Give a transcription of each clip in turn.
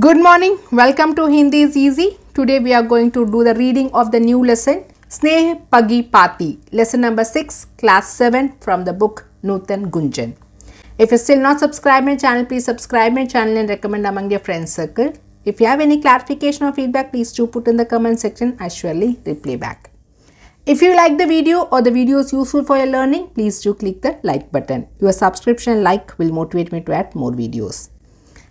Good morning. Welcome to Hindi is Easy. Today we are going to do the reading of the new lesson Sneh Pagi Pati. Lesson number 6, class 7 from the book Nutan Gunjan. If you still not subscribed my channel, please subscribe my channel and recommend among your friends circle. If you have any clarification or feedback, please do put in the comment section. I surely reply back. If you like the video or the video is useful for your learning, please do click the like button. Your subscription and like will motivate me to add more videos.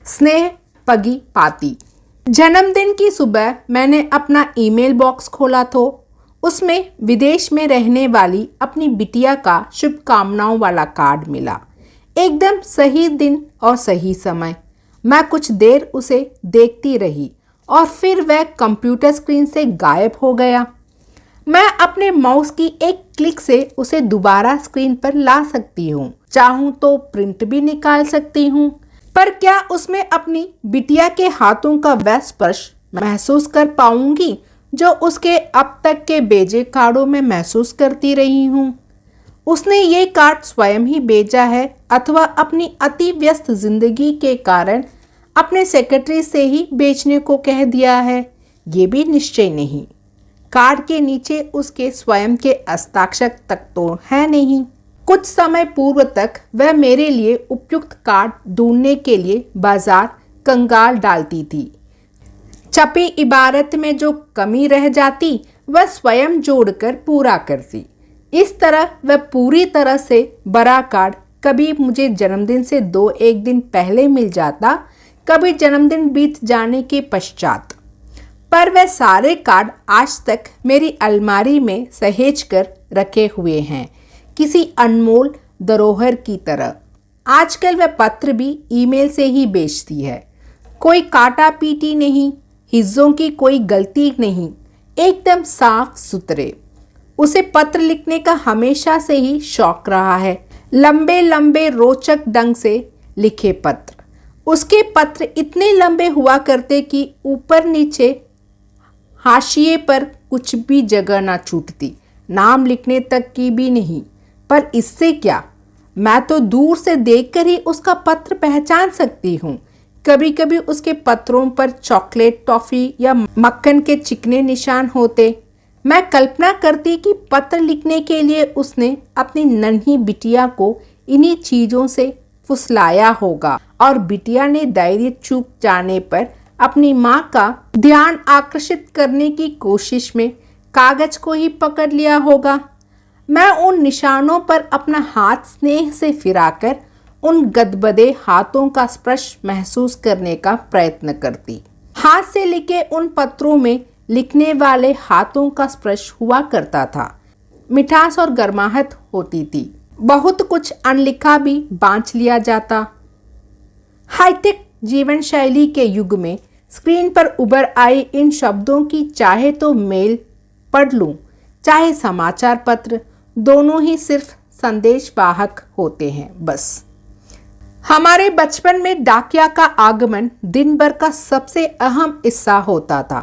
स्नेह पगी पाती। जन्मदिन की सुबह मैंने अपना email box खोला तो उसमें विदेश में रहने वाली अपनी बिटिया का शुभकामनाओं वाला कार्ड मिला। एकदम सही दिन और सही समय। मैं कुछ देर उसे देखती रही और फिर वह कंप्यूटर स्क्रीन से गायब हो गया। मैं अपने माउस की एक क्लिक से उसे दोबारा स्क्रीन पर ला सकती हूँ, चाहूँ तो प्रिंट भी निकाल सकती हूँ, पर क्या उसमें अपनी बिटिया के हाथों का वह स्पर्श महसूस कर पाऊंगी जो उसके अब तक के भेजे कार्डों में महसूस करती रही हूँ। उसने ये कार्ड स्वयं ही भेजा है अथवा अपनी अति व्यस्त जिंदगी के कारण अपने सेक्रेटरी से ही बेचने को कह दिया है, ये भी निश्चय नहीं। कार्ड के नीचे उसके स्वयं के हस्ताक्षर तक तो है नहीं। कुछ समय पूर्व तक वह मेरे लिए उपयुक्त कार्ड ढूंढने के लिए बाजार कंगाल डालती थी। छपी इबारत में जो कमी रह जाती वह स्वयं जोड़कर पूरा करती। इस तरह वह पूरी तरह से बड़ा कार्ड कभी मुझे जन्मदिन से 2-1 दिन पहले मिल जाता, कभी जन्मदिन बीत जाने के पश्चात। पर वह सारे कार्ड आज तक मेरी अलमारी में सहेज कर रखे हुए हैं, किसी अनमोल धरोहर की तरह। आजकल वह पत्र भी ईमेल से ही भेजती है। कोई काटा पीटी नहीं, हिस्सों की कोई गलती नहीं, एकदम साफ सुथरे। उसे पत्र लिखने का हमेशा से ही शौक रहा है, लंबे लंबे रोचक ढंग से लिखे पत्र। उसके पत्र इतने लंबे हुआ करते कि ऊपर नीचे हाशिए पर कुछ भी जगह ना छूटती, नाम लिखने तक की भी नहीं। पर इससे क्या, मैं तो दूर से देखकर ही उसका पत्र पहचान सकती हूँ। कभी कभी उसके पत्रों पर चॉकलेट, टॉफ़ी या मक्खन के चिकने निशान होते। मैं कल्पना करती कि पत्र लिखने के लिए उसने अपनी नन्ही बिटिया को इन्हीं चीज़ों से फुसलाया होगा और बिटिया ने धैर्य चूक जाने पर अपनी माँ का ध्यान आकर्षित करने की कोशिश में कागज को ही पकड़ लिया होगा। मैं उन निशानों पर अपना हाथ स्नेह से फिराकर उन गदबदे हाथों का स्पर्श महसूस करने का प्रयत्न करती। हाथ से लिखे उन पत्रों में लिखने वाले हाथों का स्पर्श हुआ करता था, मिठास और गर्माहट होती थी। बहुत कुछ अनलिखा भी बांच लिया जाता। हाईटेक जीवन शैली के युग में स्क्रीन पर उभर आई इन शब्दों की चाहे तो मेल पढ़ लूं, चाहे समाचार पत्र, दोनों ही सिर्फ संदेश वाहक होते हैं बस। हमारे बचपन में डाकिया का आगमन दिन भर का सबसे अहम हिस्सा होता था।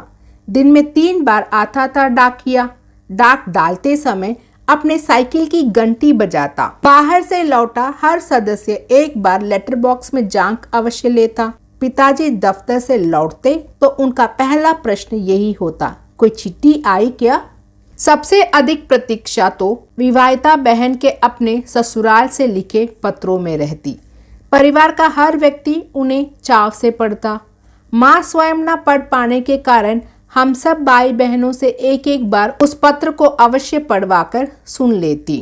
दिन में 3 बार आता था डाकिया। डाक डालते समय अपने साइकिल की घंटी बजाता। बाहर से लौटा हर सदस्य एक बार लेटर बॉक्स में झांक अवश्य लेता। पिताजी दफ्तर से लौटते तो उनका पहला प्रश्न यही होता, कोई चिट्ठी आई क्या? सबसे अधिक प्रतीक्षा तो विवाहिता बहन के अपने ससुराल से लिखे पत्रों में रहती। परिवार का हर व्यक्ति उन्हें चाव से पढ़ता। माँ स्वयं न पढ़ पाने के कारण हम सब भाई बहनों से एक एक बार उस पत्र को अवश्य पढ़वाकर सुन लेती,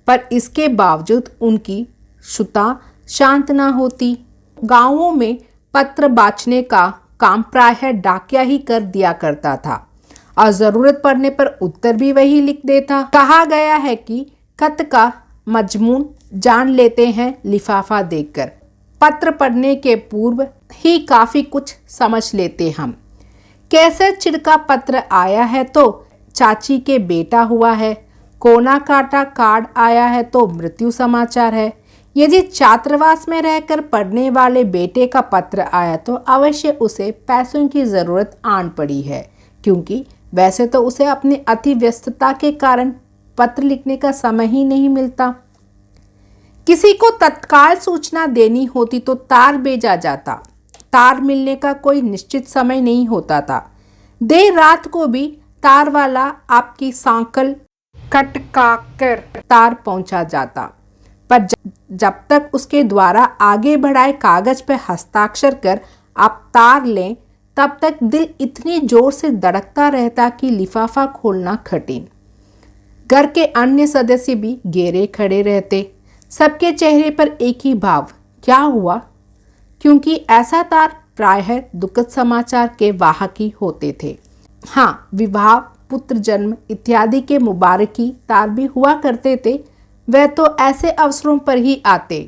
पर इसके बावजूद उनकी श्रुता शांत न होती। गाँवों में पत्र बाँचने का काम प्रायः डाकिया ही कर दिया करता था और जरूरत पड़ने पर उत्तर भी वही लिख देता। कहा गया है कि खत का मजमून जान लेते हैं लिफाफा देखकर। पत्र पढ़ने के पूर्व ही काफी कुछ समझ लेते हम। कैसे चिड़का पत्र आया है तो चाची के बेटा हुआ है, कोना काटा कार्ड आया है तो मृत्यु समाचार है। यदि छात्रावास में रहकर पढ़ने वाले बेटे का पत्र आया तो अवश्य उसे पैसों की जरूरत आन पड़ी है, क्योंकि वैसे तो उसे अपनी अति व्यस्तता के कारण पत्र लिखने का समय ही नहीं मिलता। किसी को तत्काल सूचना देनी होती तो तार भेजा जाता, तार मिलने का कोई निश्चित समय नहीं होता था। देर रात को भी तार वाला आपकी सांकल खटका कर तार पहुंचा जाता, पर जब तक उसके द्वारा आगे बढ़ाए कागज पर हस्ताक्षर कर आप तार लें, तब तक दिल इतनी जोर से धड़कता रहता कि लिफाफा खोलना कठिन। घर के अन्य सदस्य भी घेरे खड़े रहते, सबके चेहरे पर एक ही भाव, क्या हुआ? क्योंकि ऐसा तार प्रायः दुखद समाचार के वाहक ही होते थे। हाँ, विवाह, पुत्र जन्म इत्यादि के मुबारकी तार भी हुआ करते थे। वह तो ऐसे अवसरों पर ही आते।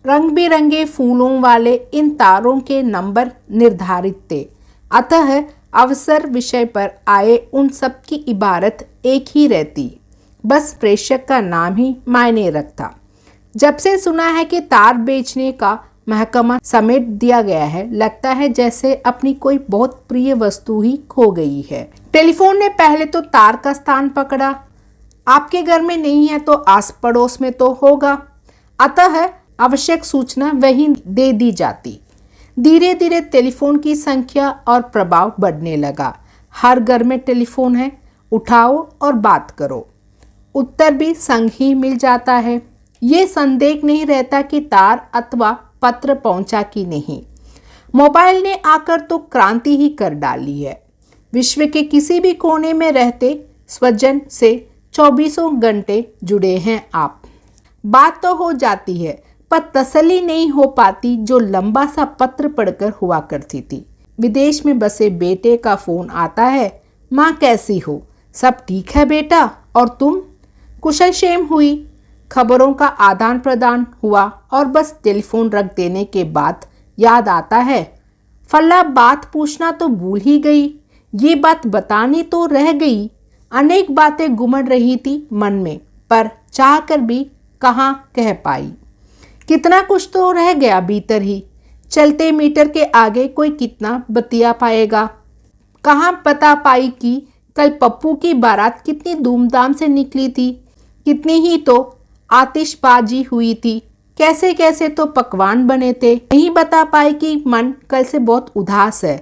रंग बिरंगे फूलों वाले इन तारों के नंबर निर्धारित थे, अतः अवसर विषय पर आए उन सब की इबारत एक ही रहती, बस प्रेषक का नाम ही मायने रखता। जब से सुना है कि तार बेचने का महकमा समेट दिया गया है, लगता है जैसे अपनी कोई बहुत प्रिय वस्तु ही खो गई है। टेलीफोन ने पहले तो तार का स्थान पकड़ा। आपके घर में नहीं है तो आस पड़ोस में तो होगा, अतः आवश्यक सूचना वहीं दे दी जाती। धीरे धीरे टेलीफोन की संख्या और प्रभाव बढ़ने लगा। हर घर में टेलीफोन है, उठाओ और बात करो। उत्तर भी संग ही मिल जाता है। ये संदेह नहीं रहता कि तार अथवा पत्र पहुंचा कि नहीं। मोबाइल ने आकर तो क्रांति ही कर डाली है। विश्व के किसी भी कोने में रहते स्वजन से 24 घंटे जुड़े हैं आप। बात तो हो जाती है, पर तसल्ली नहीं हो पाती जो लंबा सा पत्र पढ़कर हुआ करती थी। विदेश में बसे बेटे का फोन आता है, माँ कैसी हो, सब ठीक है बेटा, और तुम? कुशल क्षेम हुई। खबरों का आदान प्रदान हुआ और बस टेलीफोन रख देने के बाद याद आता है, फल्ला बात पूछना तो भूल ही गई, ये बात बतानी तो रह गई। अनेक बातें घुमड़ रही थी मन में, पर चाह कर भी कहाँ कह पाई। कितना कुछ तो रह गया भीतर ही। चलते मीटर के आगे कोई कितना बतिया पाएगा। कहाँ बता पाई कि कल पप्पू की बारात कितनी धूमधाम से निकली थी, कितनी ही तो आतिशबाजी हुई थी, कैसे कैसे तो पकवान बने थे। नहीं बता पाई कि मन कल से बहुत उदास है,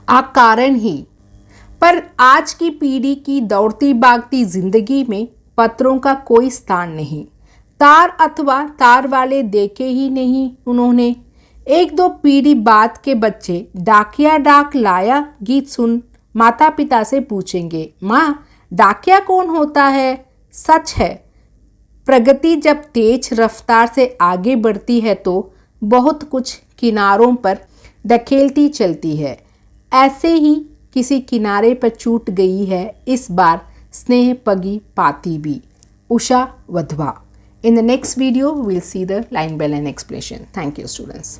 कारण ही। पर आज की पीढ़ी की दौड़ती भागती जिंदगी में पत्रों का कोई स्थान नहीं। तार अथवा तार वाले देखे ही नहीं उन्होंने। एक दो पीढ़ी बाद के बच्चे डाकिया डाक लाया गीत सुन माता पिता से पूछेंगे, माँ डाकिया कौन होता है? सच है, प्रगति जब तेज रफ्तार से आगे बढ़ती है तो बहुत कुछ किनारों पर धकेलती चलती है। ऐसे ही किसी किनारे पर छूट गई है इस बार स्नेह पगी पाती भी। Usha Wadhwa. In the next video, we'll see the line by line explanation. Thank you, students.